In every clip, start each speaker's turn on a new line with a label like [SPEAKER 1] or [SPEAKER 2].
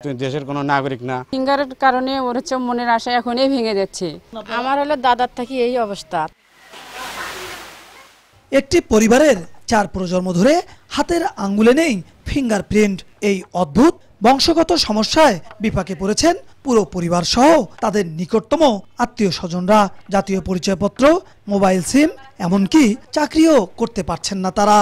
[SPEAKER 1] তুই দেশের কোনো নাগরিক না।
[SPEAKER 2] ফিঙ্গারের কারণে ওর হচ্ছে মনের আশা এখনই ভেঙে যাচ্ছে। আমার হলো দাদার থেকে এই অবস্থা।
[SPEAKER 3] একটি পরিবারের 4 প্রজন্ম ধরে হাতের আঙ্গুলে নেই ফিঙ্গারপ্রিন্ট। এই অদ্ভুত বংশগত সমস্যায় বিপাকে পড়েছেন পুরো পরিবার সহ তাদের নিকটতম আত্মীয় স্বজনরা। জাতীয় পরিচয়পত্র, মোবাইল সিম, এমনকি চাকরিও করতে পারছেন না তারা।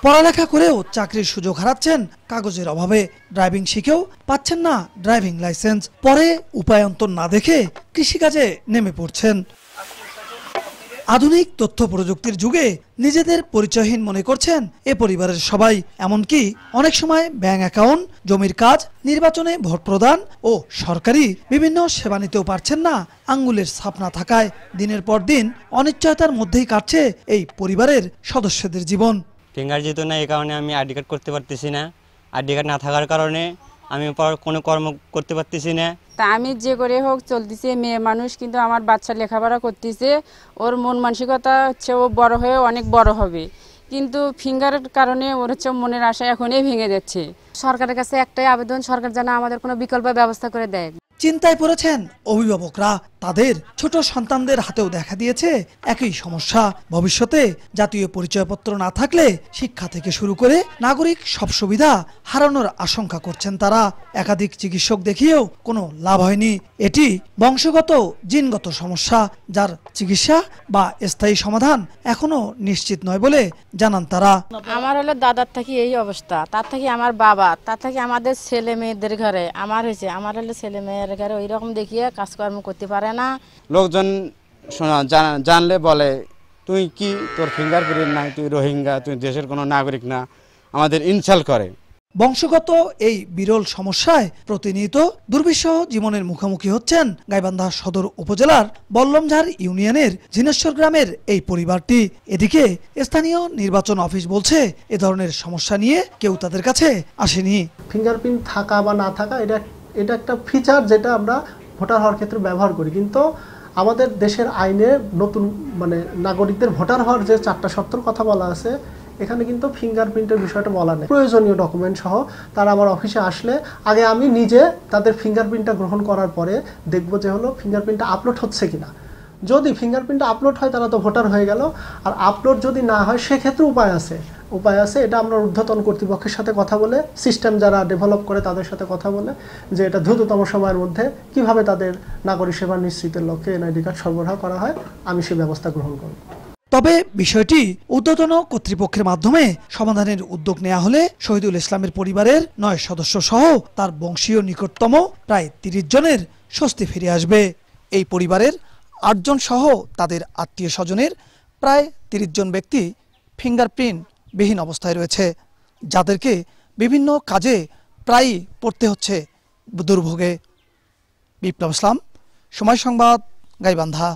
[SPEAKER 3] পড়ালেখা করেও চাকরির সুযোগ হারাচ্ছেন কাগজের অভাবে। ড্রাইভিং শিখেও পাচ্ছেন না ড্রাইভিং লাইসেন্স। পরে উপায়ন্তর না দেখে কৃষিকাজে নেমে পড়ছেন। আধুনিক তথ্য প্রযুক্তির যুগে নিজেদের পরিচয়হীন মনে করছেন এ পরিবারের সবাই। এমনকি অনেক সময় ব্যাংক অ্যাকাউন্ট, জমির কাজ, নির্বাচনে ভোট প্রদান ও সরকারি বিভিন্ন সেবা নিতেও পারছেন না আঙ্গুলের ছাপ না থাকায়। দিনের পর দিন অনিশ্চয়তার মধ্যেই কাটছে এই পরিবারের সদস্যদের জীবন।
[SPEAKER 4] ফিঙ্গার যেত না, এই কারণে আমি আইডি কার্ড করতে পারতেছি না। আইডি কার্ড না থাকার কারণে আমি কোনো কর্ম করতে পারতেছি না।
[SPEAKER 2] তা আমি যে করে হোক চলতেছে, মেয়ে মানুষ, কিন্তু আমার বাচ্চা লেখাপড়া করতেছে। ওর মন মানসিকতা হচ্ছে ও বড় হয়ে অনেক বড় হবে, কিন্তু ফিঙ্গারের কারণে ওর হচ্ছে মনের আশা এখনই ভেঙে যাচ্ছে। সরকারের কাছে একটাই আবেদন, সরকার যেন আমাদের কোনো বিকল্প ব্যবস্থা করে দেয়।
[SPEAKER 3] চিন্তায় পড়েছেন অভিভাবকরা। তাদের ছোট সন্তানদের হাতেও দেখা দিয়েছে একই সমস্যা। ভবিষ্যতে জাতীয় পরিচয়পত্র না থাকলে শিক্ষা থেকে শুরু করে নাগরিক সব সুবিধা হারানোর আশঙ্কা করছেন তারা। একাধিক চিকিৎসক দেখিয়েও কোনো লাভ হয়নি। এটি বংশগত জিনগত সমস্যা, যার চিকিৎসা বা স্থায়ী সমাধান এখনো নিশ্চিত নয় বলে জানান তারা।
[SPEAKER 2] আমার হলো দাদার থেকে এই অবস্থা, তার থেকে আমার বাবা, তার থেকে আমাদের ছেলে মেয়েদের ঘরে আমার হয়েছে। আমার হলো ছেলে মেয়ের ঘরে ওই রকম দেখিয়ে কাজকর্ম করতে পারে না।
[SPEAKER 1] লোকজন জানলে বলে তুই কি, তোর ফিঙ্গারপ্রিন্ট নাই, তুই রোহিঙ্গা, তুই দেশের কোনো নাগরিক না, আমাদের ইনসাল্ট করে।
[SPEAKER 3] বংশগত এই বিরল সমস্যায় প্রতিনিয়ত দুর্বিষহ জীবনের মুখোমুখি হচ্ছেন গাইবান্ধা সদর উপজেলার বল্লমঝাড় ইউনিয়নের ঝিনেশ্বর গ্রামের এই পরিবারটি। এদিকে স্থানীয় নির্বাচন অফিস বলছে এ ধরনের সমস্যা নিয়ে কেউ তাদের কাছে আসেনি।
[SPEAKER 5] ফিঙ্গারপ্রিন্ট থাকা বা না থাকা এটা একটা ফিচার যেটা আমরা ভোটার হওয়ার ক্ষেত্রে ব্যবহার করি, কিন্তু আমাদের দেশের আইনে নতুন নাগরিকদের ভোটার হওয়ার যে 4টা শর্তের কথা বলা আছে, এখানে কিন্তু ফিঙ্গারপ্রিন্টের বিষয়টা বলা নেই। প্রয়োজনীয় ডকুমেন্ট সহ তারা আমার অফিসে আসলে আগে আমি নিজে তাদের ফিঙ্গারপ্রিন্টটা গ্রহণ করার পরে দেখব যে হলো ফিঙ্গারপ্রিন্টটা আপলোড হচ্ছে কিনা। যদি ফিঙ্গারপ্রিন্টটা আপলোড হয় তাহলে তো ভোটার হয়ে গেল, আর আপলোড যদি না হয় সেক্ষেত্রে উপায় আছে। এটা আমরা ঊর্ধ্বতন কর্তৃপক্ষের সাথে কথা বলে, সিস্টেম যারা ডেভেলপ করে তাদের সাথে কথা বলে যে এটা দ্রুততম সময়ের মধ্যে কিভাবে তাদের নাগরিক সেবা নিশ্চিতের লক্ষ্যে এনআইডি কার্ড সরবরাহ করা হয়, আমি সেই ব্যবস্থা গ্রহণ করব।
[SPEAKER 3] তবে বিষয়টি ঊর্ধ্বতন কর্তৃপক্ষের মাধ্যমে সমাধানের উদ্যোগ নেওয়া হলে শহীদুল ইসলামের পরিবারের 9 সদস্য সহ তার বংশীয় নিকটতম প্রায় 30 জনের স্বস্তি ফিরে আসবে। এই পরিবারের 8 জন সহ তাদের আত্মীয় স্বজনের প্রায় 30 জন ব্যক্তি ফিঙ্গারপ্রিন্ট বিহীন অবস্থায় রয়েছে, যাদেরকে বিভিন্ন কাজে প্রায়ই পড়তে হচ্ছে দুর্ভোগে। বিপ্লব ইসলাম, সময় সংবাদ, গাইবান্ধা।